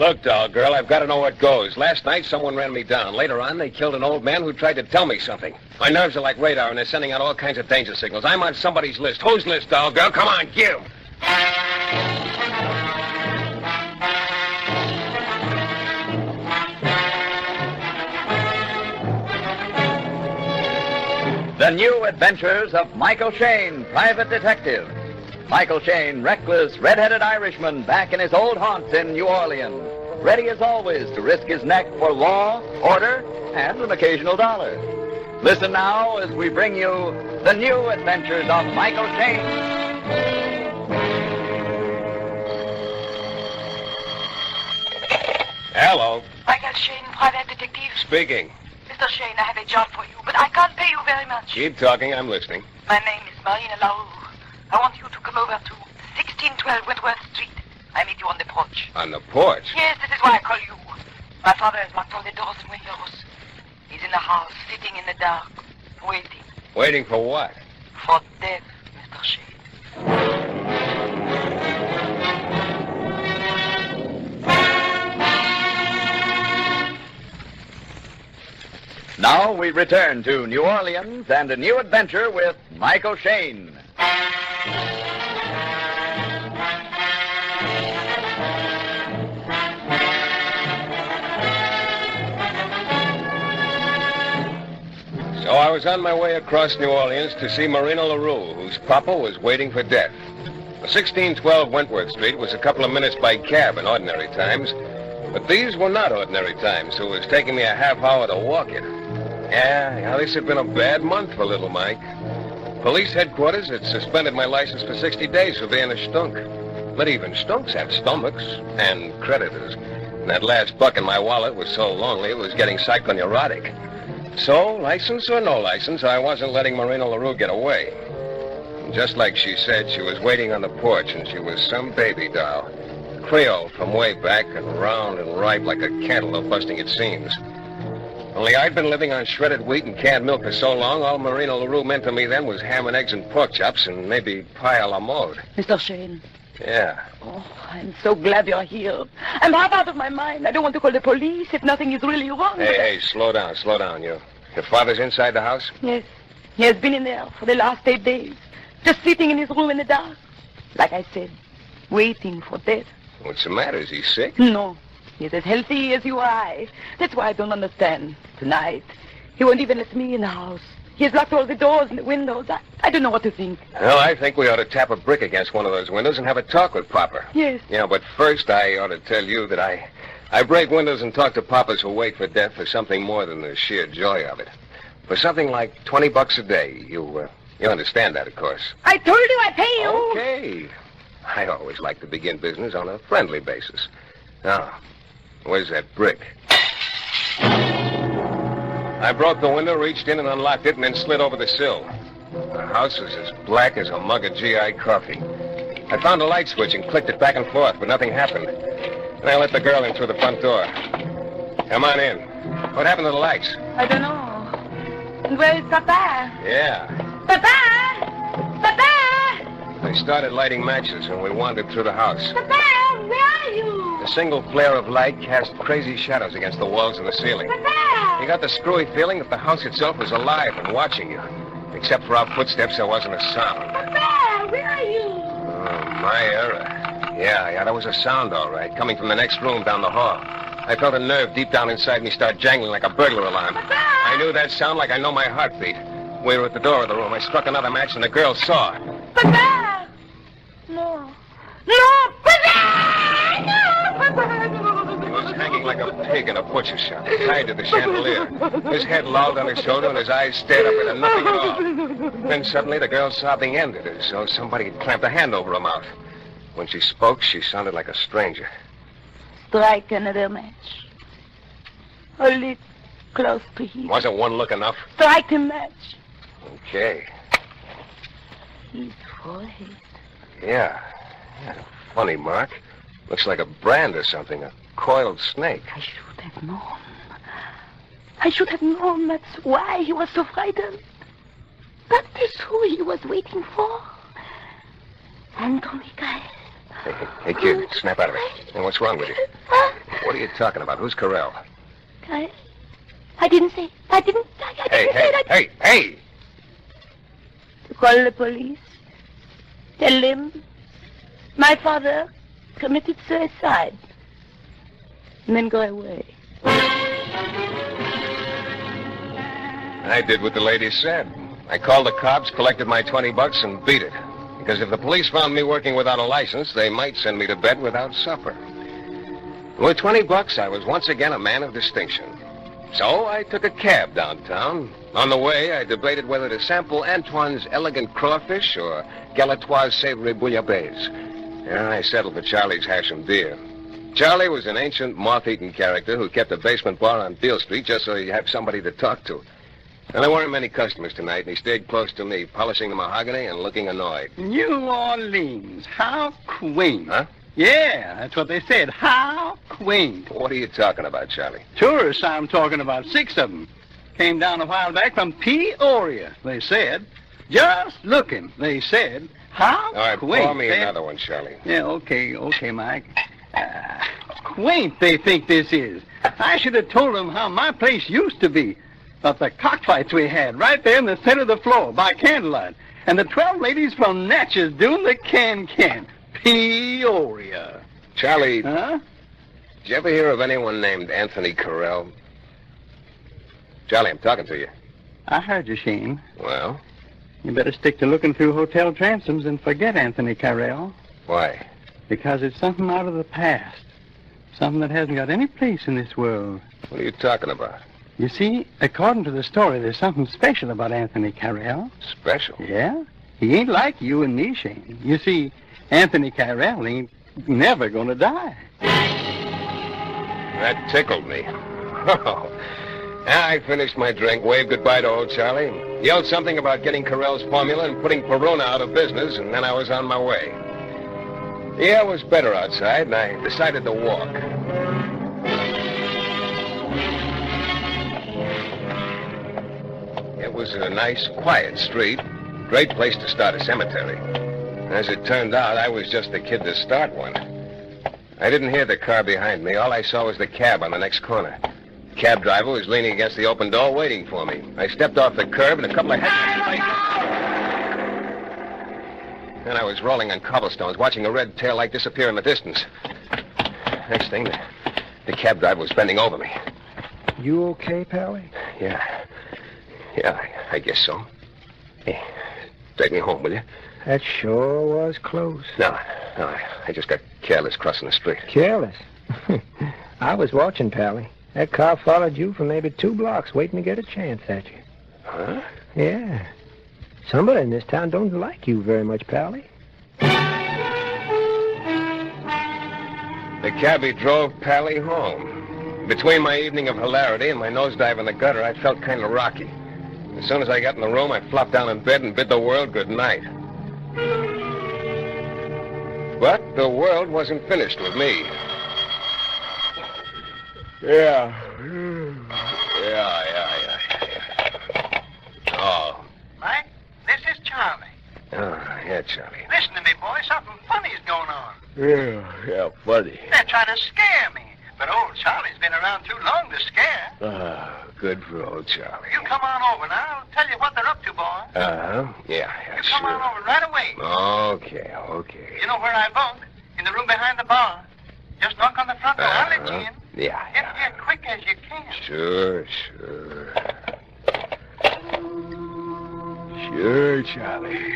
Look, doll girl, I've got to know what goes. Last night, someone ran me down. Later on, they killed an old man who tried to tell me something. My nerves are like radar, and they're sending out all kinds of danger signals. I'm on somebody's list. Whose list, doll girl? Come on, give. The New Adventures of Michael Shayne, Private Detective. Michael Shayne, reckless, red-headed Irishman, back in his old haunts in New Orleans, ready as always to risk his neck for law, order, and an occasional dollar. Listen now as we bring you The New Adventures of Michael Shayne. Hello. Michael Shayne, Private Detective. Speaking. Mr. Shayne, I have a job for you, but I can't pay you very much. Keep talking, I'm listening. My name is Marina Larue. I want you to come over to 1612 Wentworth Street. I meet you on the porch. On the porch? Yes, this is why I call you. My father has locked all the doors and windows. He's in the house, sitting in the dark, waiting. Waiting for what? For death, Mr. Shayne. Now we return to New Orleans and a new adventure with Michael Shayne. So I was on my way across New Orleans to see Marina LaRue, whose papa was waiting for death. The 1612 Wentworth Street was a couple of minutes by cab in ordinary times, but these were not ordinary times, so it was taking me a half hour to walk it. Yeah, this had been a bad month for little Mike. Police headquarters had suspended my license for 60 days for being a stunk. But even stunks have stomachs and creditors. And that last buck in my wallet was so lonely it was getting psychoneurotic. So, license or no license, I wasn't letting Marina LaRue get away. And just like she said, she was waiting on the porch, and she was some baby doll. Creole from way back and round and ripe like a cantaloupe busting its seams. Only I'd been living on shredded wheat and canned milk for so long, all Marina LaRue meant to me then was ham and eggs and pork chops and maybe pie a la mode. Mr. Shayne. Yeah. Oh, I'm so glad you're here. I'm half out of my mind. I don't want to call the police if nothing is really wrong. Hey, slow down. Your father's inside the house? Yes. He has been in there for the last 8 days. Just sitting in his room in the dark. Like I said, waiting for death. What's the matter? Is he sick? No. He's as healthy as you or I. That's why I don't understand. Tonight, he won't even let me in the house. He has locked all the doors and the windows. I don't know what to think. Well, I think we ought to tap a brick against one of those windows and have a talk with Papa. Yes. Yeah, but first I ought to tell you that I break windows and talk to papas who wait for death for something more than the sheer joy of it. For something like $20 a day. You understand that, of course. I told you I'd pay you. Okay. I always like to begin business on a friendly basis. Now, where's that brick? I broke the window, reached in and unlocked it, and then slid over the sill. The house was as black as a mug of GI coffee. I found a light switch and clicked it back and forth, but nothing happened. Then I let the girl in through the front door. Come on in. What happened to the lights? I don't know. And where is Papa? Yeah. Papa! Papa! They started lighting matches, and we wandered through the house. Papa, where are you? A single flare of light cast crazy shadows against the walls and the ceiling. Papa! You got the screwy feeling that the house itself was alive and watching you. Except for our footsteps, there wasn't a sound. Papa, where are you? Oh, my error. Yeah, there was a sound, all right, coming from the next room down the hall. I felt a nerve deep down inside me start jangling like a burglar alarm. Papa! I knew that sound like I know my heartbeat. We were at the door of the room. I struck another match, and the girl saw it. Papa! No. No, Papa! No, Papa! He was hanging like a pig in a butcher shop, tied to the chandelier. His head lolled on his shoulder, and his eyes stared up into nothing at all. Then suddenly the girl's sobbing ended, as though somebody had clamped a hand over her mouth. When she spoke, she sounded like a stranger. Strike another match. Hold it close to him. Wasn't one look enough? Strike the match. Okay. His forehead. Yeah. Funny mark. Looks like a brand or something, a coiled snake. I should have known. I should have known. That's why he was so frightened. That is who he was waiting for. Andrew Michael. Hey, kid, snap out of it. Hey, what's wrong with you? What are you talking about? Who's Carrell? I didn't say. I didn't say it. Hey! To call the police. Tell them my father committed suicide. And then go away. I did what the lady said. I called the cops, collected my $20, and beat it. Because if the police found me working without a license, they might send me to bed without supper. With $20, I was once again a man of distinction. So I took a cab downtown. On the way, I debated whether to sample Antoine's elegant crawfish or Galatoire's savory bouillabaisse. And I settled for Charlie's hash and beer. Charlie was an ancient, moth-eaten character who kept a basement bar on Beale Street just so he'd have somebody to talk to. And there weren't many customers tonight, and he stayed close to me, polishing the mahogany and looking annoyed. New Orleans, how quaint. Huh? Yeah, that's what they said. How quaint. What are you talking about, Charlie? Tourists, I'm talking about, 6 of them. Came down a while back from Peoria, they said. Just looking, they said. How All right, quaint. pour me another one, Charlie. Yeah, okay, Mike. Quaint, they think this is. I should have told them how my place used to be. About the cockfights we had right there in the center of the floor by candlelight. And the 12 ladies from Natchez doing the can-can. Peoria. Charlie, Huh? did you ever hear of anyone named Anthony Carrell? Charlie, I'm talking to you. I heard you, Shayne. Well, You better stick to looking through hotel transoms and forget Anthony Carrell. why? Because it's something out of the past. Something that hasn't got any place in this world. What are you talking about? You see, according to the story, there's something special about Anthony Carrell. Special? Yeah? He ain't like you and me, Shayne. You see, Anthony Carrell ain't never gonna die. That tickled me. Oh. I finished my drink, waved goodbye to old Charlie, yelled something about getting Carrell's formula and putting Perona out of business, and then I was on my way. The air was better outside, and I decided to walk. It was a nice, quiet street. Great place to start a cemetery. As it turned out, I was just the kid to start one. I didn't hear the car behind me. All I saw was the cab on the next corner. The cab driver was leaning against the open door waiting for me. I stepped off the curb and a couple of Then I was rolling on cobblestones, watching a red tail light disappear in the distance. Next thing, the cab driver was bending over me. You okay, Pally? Yeah, I guess so. Hey, take me home, will you? That sure was close. No, I just got careless crossing the street. Careless. I was watching, Pally. That car followed you for maybe 2 blocks, waiting to get a chance at you. Huh? Yeah. Somebody in this town don't like you very much, Pally. The cabbie drove Pally home. Between my evening of hilarity and my nosedive in the gutter, I felt kind of rocky. As soon as I got in the room, I flopped down in bed and bid the world good night. But the world wasn't finished with me. Yeah. Oh. Mike, this is Charlie. Oh, yeah, Charlie. Listen to me, boy. Something funny's going on. Yeah, buddy. They're trying to scare me. But old Charlie's been around too long to scare. Good for old Charlie. You come on over, and I'll tell you what they're up to, boy. Uh-huh. Yeah, You sure. come on over right away. Okay. You know where I vote? In the room behind the bar. Just knock on the front door. I'll let you in. Yeah. Get here quick as you can. Sure. Sure, Charlie.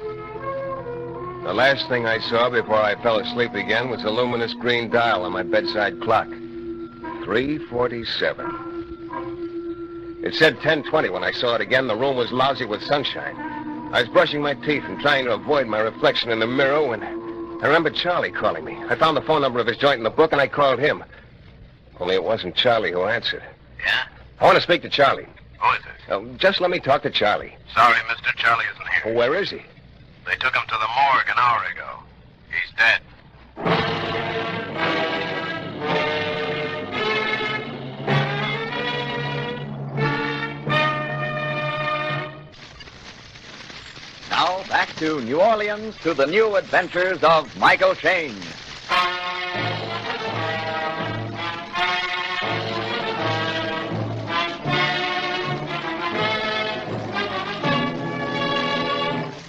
Sure. The last thing I saw before I fell asleep again was a luminous green dial on my bedside clock. 3:47. It said 10:20 when I saw it again. The room was lousy with sunshine. I was brushing my teeth and trying to avoid my reflection in the mirror when I remembered Charlie calling me. I found the phone number of his joint in the book, and I called him. Only it wasn't Charlie who answered. Yeah? I want to speak to Charlie. Who is it? Just let me talk to Charlie. Sorry, Mr. Charlie isn't here. Where is he? They took him to the morgue an hour ago. He's dead. Now, back to New Orleans to the new adventures of Michael Shayne.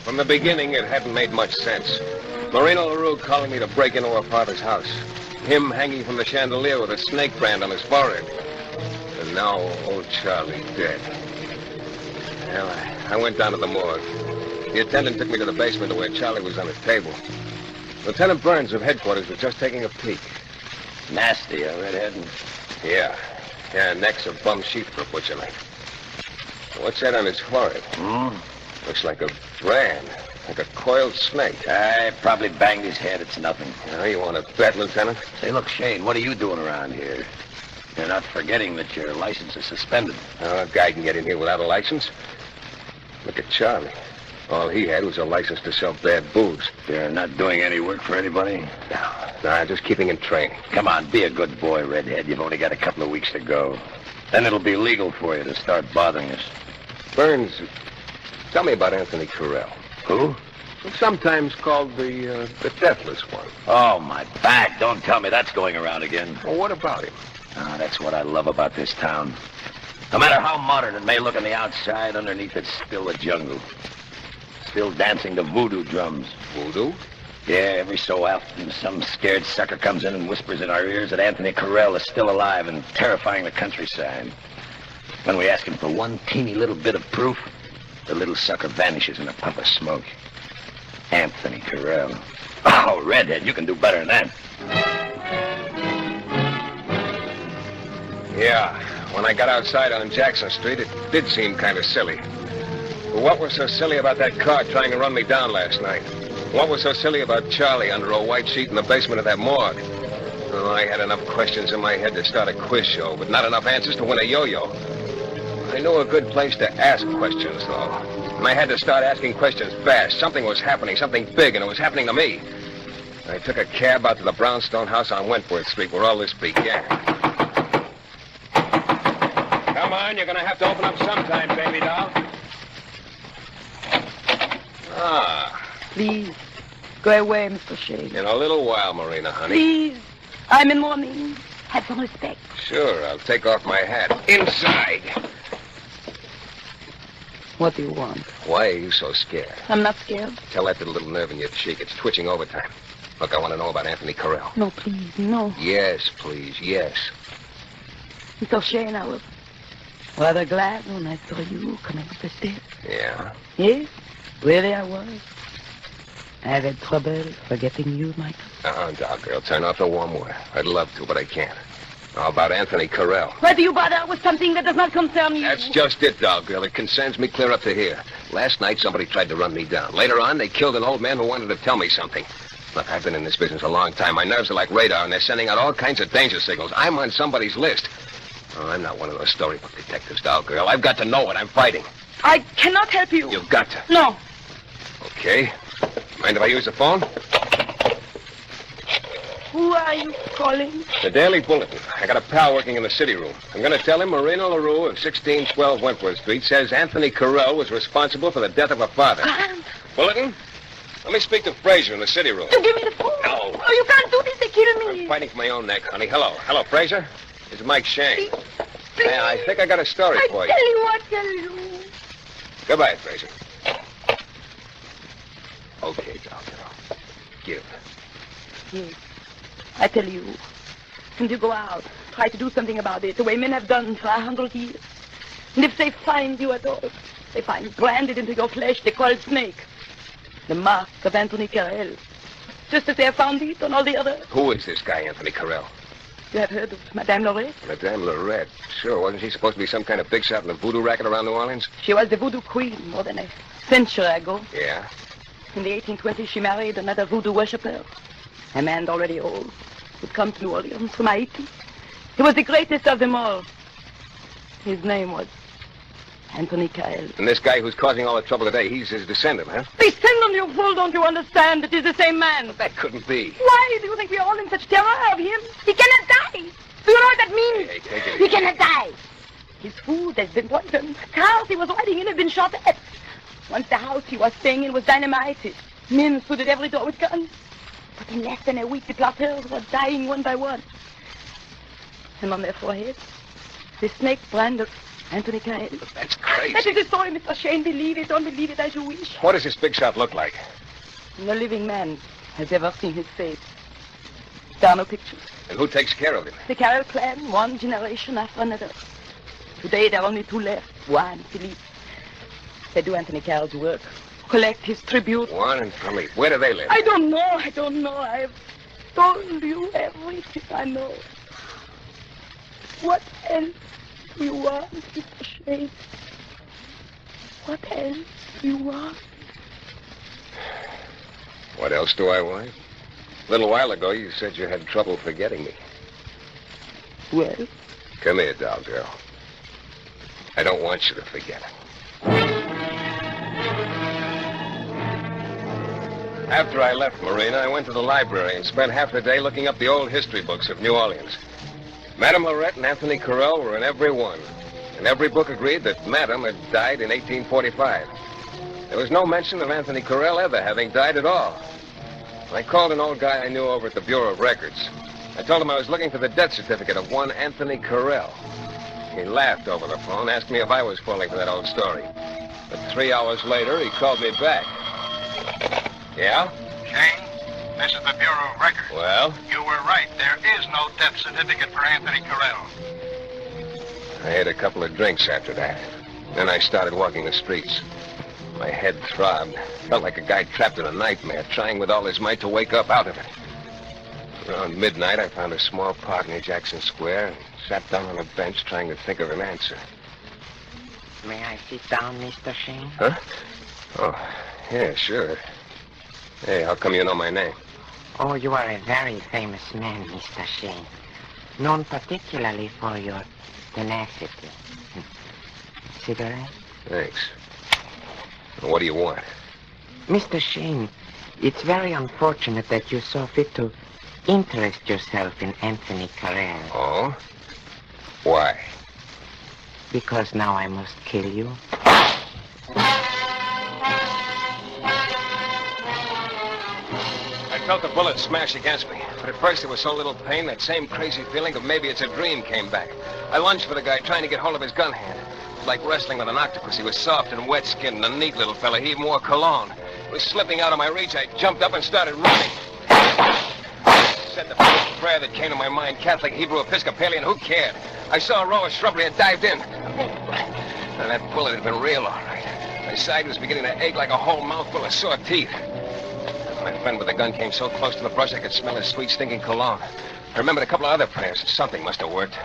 From the beginning, it hadn't made much sense. Marina LaRue calling me to break into her father's house. Him hanging from the chandelier with a snake brand on his forehead. And now, old Charlie dead. Well, I went down to the morgue. The attendant took me to the basement to where Charlie was on a table. Lieutenant Burns of headquarters was just taking a peek. Nasty, redhead. Yeah, necks of bum sheep for a butcher knife. What's that on his forehead? Looks like a brand, like a coiled snake. I probably banged his head. It's nothing. You want to bet, Lieutenant? Say, look, Shayne, what are you doing around here? You're not forgetting that your license is suspended. A guy can get in here without a license. Look at Charlie. All he had was a license to sell bad booze. You're not doing any work for anybody? No, just keeping in training. Come on, be a good boy, redhead. You've only got a couple of weeks to go. Then it'll be legal for you to start bothering us. Burns, tell me about Anthony Carrell. Who? Sometimes called the Deathless One. Oh, my back. Don't tell me that's going around again. Well, what about him? That's what I love about this town. No matter how modern it may look on the outside, underneath it's still a jungle. Still dancing to voodoo drums. Voodoo? Yeah, every so often some scared sucker comes in and whispers in our ears that Anthony Carrell is still alive and terrifying the countryside. When we ask him for one teeny little bit of proof, the little sucker vanishes in a puff of smoke. Anthony Carrell. Oh, redhead, you can do better than that. Yeah, when I got outside on Jackson Street, it did seem kind of silly. But what was so silly about that car trying to run me down last night? What was so silly about Charlie under a white sheet in the basement of that morgue? Oh, I had enough questions in my head to start a quiz show, but not enough answers to win a yo-yo. I knew a good place to ask questions, though. And I had to start asking questions fast. Something was happening, something big, and it was happening to me. I took a cab out to the brownstone house on Wentworth Street where all this began. Come on, you're going to have to open up sometime, baby doll. Please, go away, Mr. Shayne. In a little while, Marina, honey. Please, I'm in mourning. Have some respect. Sure, I'll take off my hat. Inside. What do you want? Why are you so scared? I'm not scared. Tell that to the little nerve in your cheek. It's twitching overtime. Look, I want to know about Anthony Carrell. No, please, no. Yes, please, yes. Mr. Shayne, I was rather glad when I saw you coming up the stairs. Yeah? Yes, really I was. I have had trouble forgetting you, Michael. Doc, girl, turn off the warm water. I'd love to, but I can't. How about Anthony Carrell? Why do you bother with something that does not concern you? That's just it, dog girl. It concerns me clear up to here. Last night, somebody tried to run me down. Later on, they killed an old man who wanted to tell me something. Look, I've been in this business a long time. My nerves are like radar, and they're sending out all kinds of danger signals. I'm on somebody's list. Oh, I'm not one of those storybook detectives, dog girl. I've got to know what I'm fighting. I cannot help you. You've got to. No. Okay. Mind if I use the phone? Who are you calling? The Daily Bulletin. I got a pal working in the city room. I'm going to tell him Marina LaRue of 1612 Wentworth Street says Anthony Carrell was responsible for the death of her father. Bulletin? Let me speak to Fraser in the city room. You give me the phone. No. Oh, you can't do this. They kill me. I'm fighting for my own neck, honey. Hello. Hello, Fraser. This is Mike Shayne. Please. Yeah, I think I got a story for you. I tell you. Goodbye, Fraser. Okay, Doctor. Give. Yes. I tell you. And you go out. Try to do something about it, the way men have done for 100 years. And if they find you at all, they find branded into your flesh the coiled snake. The mark of Anthony Carrell. Just as they have found it on all the others. Who is this guy, Anthony Carrell? You have heard of Madame Lorette? Madame Lorette. Sure, wasn't she supposed to be some kind of big shot in the voodoo racket around New Orleans? She was the voodoo queen more than a century ago. Yeah? In the 1820s, she married another voodoo worshiper. A man already old, who'd come to New Orleans from Haiti. He was the greatest of them all. His name was Anthony Carrell. And this guy who's causing all the trouble today, he's his descendant, huh? Descendant, you fool, don't you understand? It is the same man. That couldn't be. Why do you think we are all in such terror of him? He cannot die. Do you know what that means? Hey, take it He easy. cannot die. His food has been poisoned. Cars he was riding in have been shot at. Once the house he was staying in was dynamited. Men stood at every door with guns. But in less than a week, the plotters were dying one by one. And on their foreheads, the snake brand of Anthony Carrell. That's crazy. That is the story, Mr. Shayne. Believe it, don't believe it as you wish. What does this big shot look like? No living man has ever seen his face. There are no pictures. And who takes care of him? The Carrell clan, one generation after another. Today, there are only two left, Juan and Philippe. They do Anthony Carrell's work, collect his tribute. Juan and Philippe. Where do they live? I don't know. I have told you everything I know. What else do you want, Mr. Shayne? What else do you want? What else do I want? A little while ago, you said you had trouble forgetting me. Well? Come here, doll girl. I don't want you to forget it. After I left Marina, I went to the library and spent half the day looking up the old history books of New Orleans. Madame Lorette and Anthony Carrell were in every one. And every book agreed that Madame had died in 1845. There was no mention of Anthony Carrell ever having died at all. I called an old guy I knew over at the Bureau of Records. I told him I was looking for the death certificate of one Anthony Carrell. He laughed over the phone, asked me if I was falling for that old story. But 3 hours later, he called me back. Yeah? Shayne, this is the Bureau of Records. Well? You were right. There is no death certificate for Anthony Carrell. I had a couple of drinks after that. Then I started walking the streets. My head throbbed. Felt like a guy trapped in a nightmare, trying with all his might to wake up out of it. Around midnight, I found a small park near Jackson Square and sat down on a bench trying to think of an answer. May I sit down, Mr. Shayne? Huh? Oh, yeah, sure. Hey, how come you know my name? Oh, you are a very famous man, Mr. Shayne. Known particularly for your tenacity. Cigarette? Thanks. What do you want? Mr. Shayne, it's very unfortunate that you saw fit to interest yourself in Anthony Carrell. Oh? Why? Because now I must kill you. I felt the bullet smash against me, but at first there was so little pain, that same crazy feeling of maybe it's a dream came back. I lunged for the guy, trying to get hold of his gun hand. It was like wrestling with an octopus. He was soft and wet-skinned, and a neat little fella. He even wore cologne. It was slipping out of my reach. I jumped up and started running. Said the first prayer that came to my mind, Catholic, Hebrew, Episcopalian, who cared? I saw a row of shrubbery and dived in. And that bullet had been real, all right. My side was beginning to ache like a whole mouthful of sore teeth. My friend with the gun came so close to the brush I could smell his sweet, stinking cologne. I remembered a couple of other prayers. Something must have worked.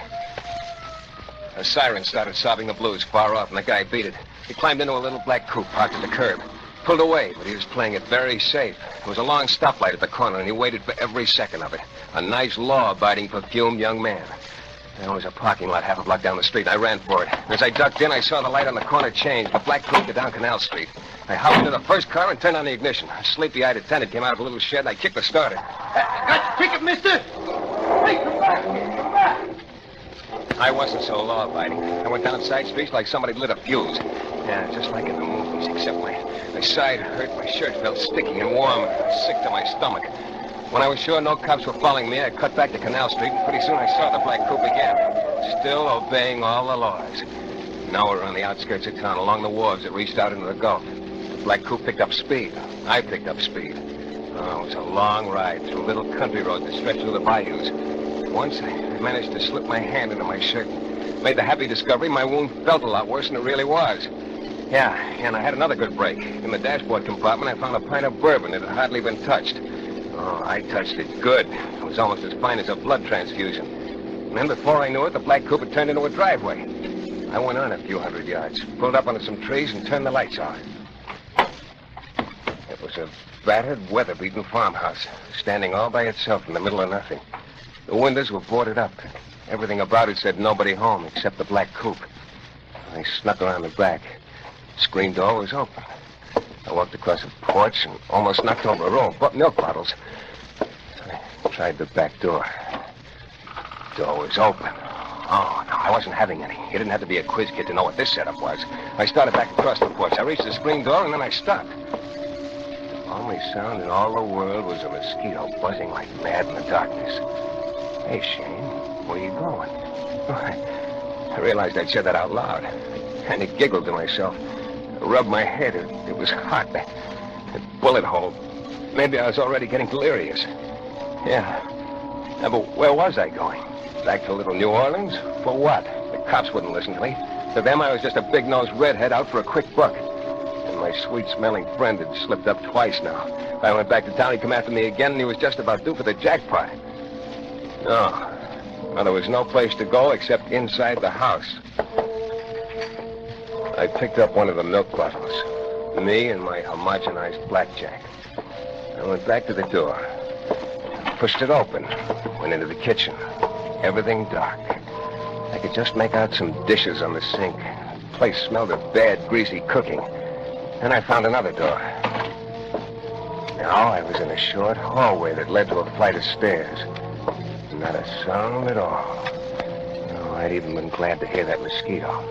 A siren started sobbing the blues far off, and the guy beat it. He climbed into a little black coupe parked at the curb. Pulled away, but he was playing it very safe. There was a long stoplight at the corner, and he waited for every second of it. A nice, law-abiding, perfumed young man. There was a parking lot half a block down the street, and I ran for it. As I ducked in, I saw the light on the corner change. The black coupe down Canal Street. I hopped into the first car and turned on the ignition. A sleepy-eyed attendant came out of a little shed, and I kicked the starter. Got your ticket, mister? Hey, come back! Come back! I wasn't so law-abiding. I went down side streets like somebody lit a fuse. Yeah, just like in the movies, except my side hurt, my shirt felt sticky and warm, and I was sick to my stomach. When I was sure no cops were following me, I cut back to Canal Street, and pretty soon I saw the black coupe again, still obeying all the laws. Now we're on the outskirts of town, along the wharves that reached out into the Gulf. The black coupe picked up speed. I picked up speed. Oh, it was a long ride through little country roads that stretched through the bayous. Once I managed to slip my hand into my shirt. Made the happy discovery my wound felt a lot worse than it really was. Yeah, and I had another good break. In the dashboard compartment, I found a pint of bourbon that had hardly been touched. Oh, I touched it good. It was almost as fine as a blood transfusion. And then before I knew it, the black coupe had turned into a driveway. I went on a few hundred yards, pulled up onto some trees, and turned the lights off. It was a battered, weather-beaten farmhouse, standing all by itself in the middle of nothing. The windows were boarded up. Everything about it said nobody home except the black coupe. I snuck around the back. The screen door was open. I walked across a porch and almost knocked over a row of milk bottles. I tried the back door. The door was open. Oh, no, I wasn't having any. You didn't have to be a quiz kid to know what this setup was. I started back across the porch. I reached the screen door, and then I stopped. The only sound in all the world was a mosquito buzzing like mad in the darkness. Hey, Shayne, where you going? I realized I'd said that out loud. And I giggled to myself. I rubbed my head. It was hot. A bullet hole. Maybe I was already getting delirious. Yeah, but where was I going? Back to Little New Orleans? For what? The cops wouldn't listen to me. To them, I was just a big-nosed redhead out for a quick buck. And my sweet-smelling friend had slipped up twice now. If I went back to town, he'd come after me again, and he was just about due for the jackpot. No. Well, there was no place to go except inside the house. I picked up one of the milk bottles. Me and my homogenized blackjack. I went back to the door. Pushed it open. Went into the kitchen. Everything dark. I could just make out some dishes on the sink. The place smelled of bad, greasy cooking. Then I found another door. Now I was in a short hallway that led to a flight of stairs. Not a sound at all. No, I'd even been glad to hear that mosquito.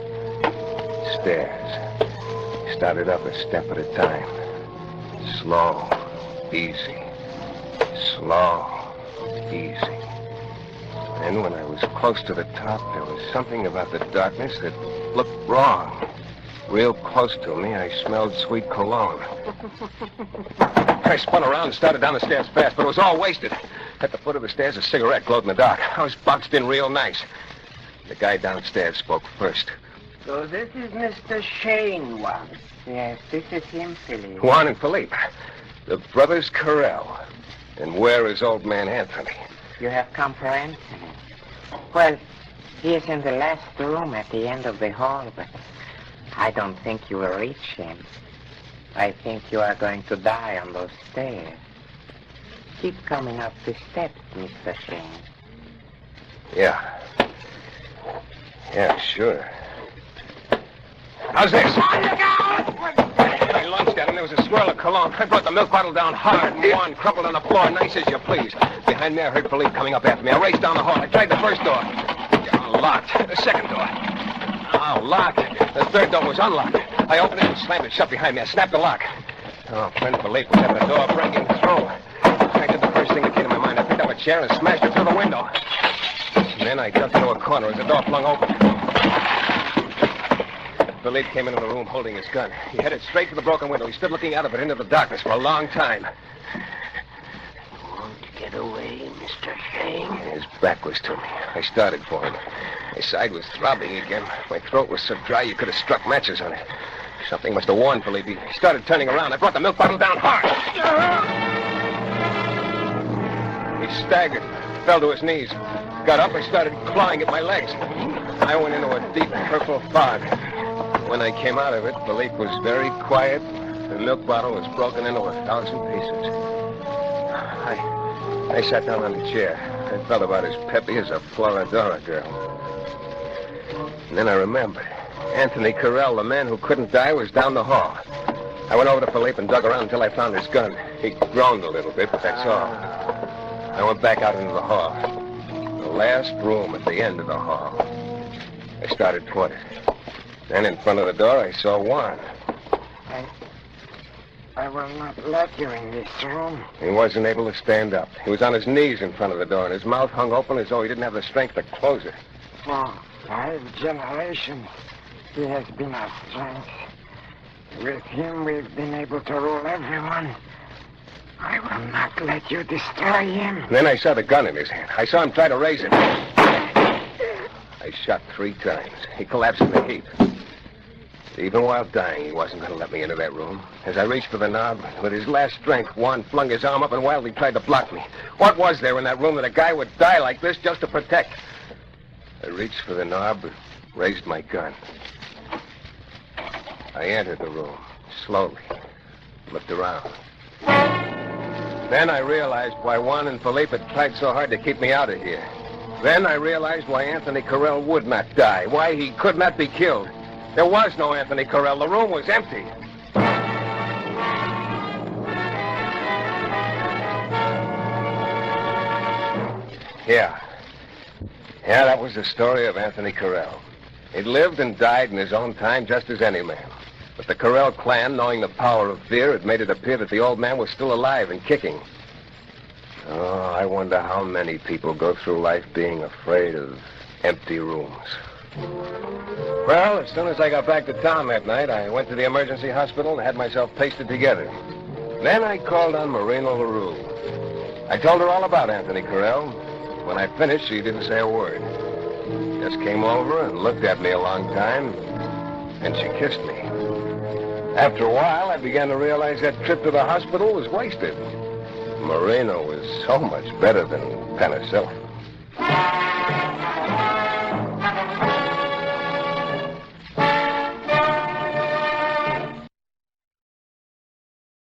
Stairs. Started up a step at a time. Slow. Easy. Slow. Easy. And when I was close to the top, there was something about the darkness that looked wrong. Real close to me, I smelled sweet cologne. I spun around and started down the stairs fast, but it was all wasted. At the foot of the stairs, a cigarette glowed in the dark. I was boxed in real nice. The guy downstairs spoke first. So this is Mr. Shayne, Juan. Yes, this is him, Philippe. Juan and Philippe. The brothers Carrell. And where is old man Anthony? You have come for Anthony. Well, he is in the last room at the end of the hall, but I don't think you will reach him. I think you are going to die on those stairs. Keep coming up the steps, Mr. Shayne. Yeah. Yeah, sure. How's this? I lunged at him. There was a swirl of cologne. I brought the milk bottle down hard, and Juan crumpled on the floor, nice as you please. Behind me, I heard Philippe coming up after me. I raced down the hall. I tried the first door. Locked. The second door. Oh, locked. The third door was unlocked. I opened it and slammed it shut behind me. I snapped the lock. Oh, friend Philippe was at the door breaking through. I did the first thing that came to my mind. I picked up a chair and smashed it through the window. And then I ducked into a corner as the door flung open. Philippe came into the room holding his gun. He headed straight for the broken window. He stood looking out of it into the darkness for a long time. Want to get away, Mr. Shayne? His back was to me. I started for him. My side was throbbing again. My throat was so dry you could have struck matches on it. Something must have warned Philippe. He started turning around. I brought the milk bottle down hard. He staggered, fell to his knees. Got up and started clawing at my legs. I went into a deep purple fog. When I came out of it, Philippe was very quiet. The milk bottle was broken into 1,000 pieces. I sat down on the chair. I felt about as peppy as a Florodora girl. And then I remembered. Anthony Carrell, the man who couldn't die, was down the hall. I went over to Philippe and dug around until I found his gun. He groaned a little bit, but that's all. I went back out into the hall. The last room at the end of the hall. I started toward it. Then in front of the door, I saw Juan. I will not let you in this room. He wasn't able to stand up. He was on his knees in front of the door, and his mouth hung open as though he didn't have the strength to close it. For 5 generations, he has been our strength. With him, we've been able to rule everyone. I will not let you destroy him. Then I saw the gun in his hand. I saw him try to raise it. I shot 3 times. He collapsed in a heap. Even while dying, he wasn't going to let me into that room. As I reached for the knob, with his last strength, Juan flung his arm up and wildly tried to block me. What was there in that room that a guy would die like this just to protect? I reached for the knob and raised my gun. I entered the room, slowly, looked around. Then I realized why Juan and Philippe had tried so hard to keep me out of here. Then I realized why Anthony Carrell would not die, why he could not be killed. There was no Anthony Carrell. The room was empty. Yeah. Yeah, that was the story of Anthony Carrell. He'd lived and died in his own time just as any man. But the Carrell clan, knowing the power of fear, had made it appear that the old man was still alive and kicking. Oh, I wonder how many people go through life being afraid of empty rooms. Well, as soon as I got back to town that night, I went to the emergency hospital and had myself pasted together. Then I called on Marina LaRue. I told her all about Anthony Carrell. When I finished, she didn't say a word. Just came over and looked at me a long time, and she kissed me. After a while, I began to realize that trip to the hospital was wasted. Marina was so much better than penicillin.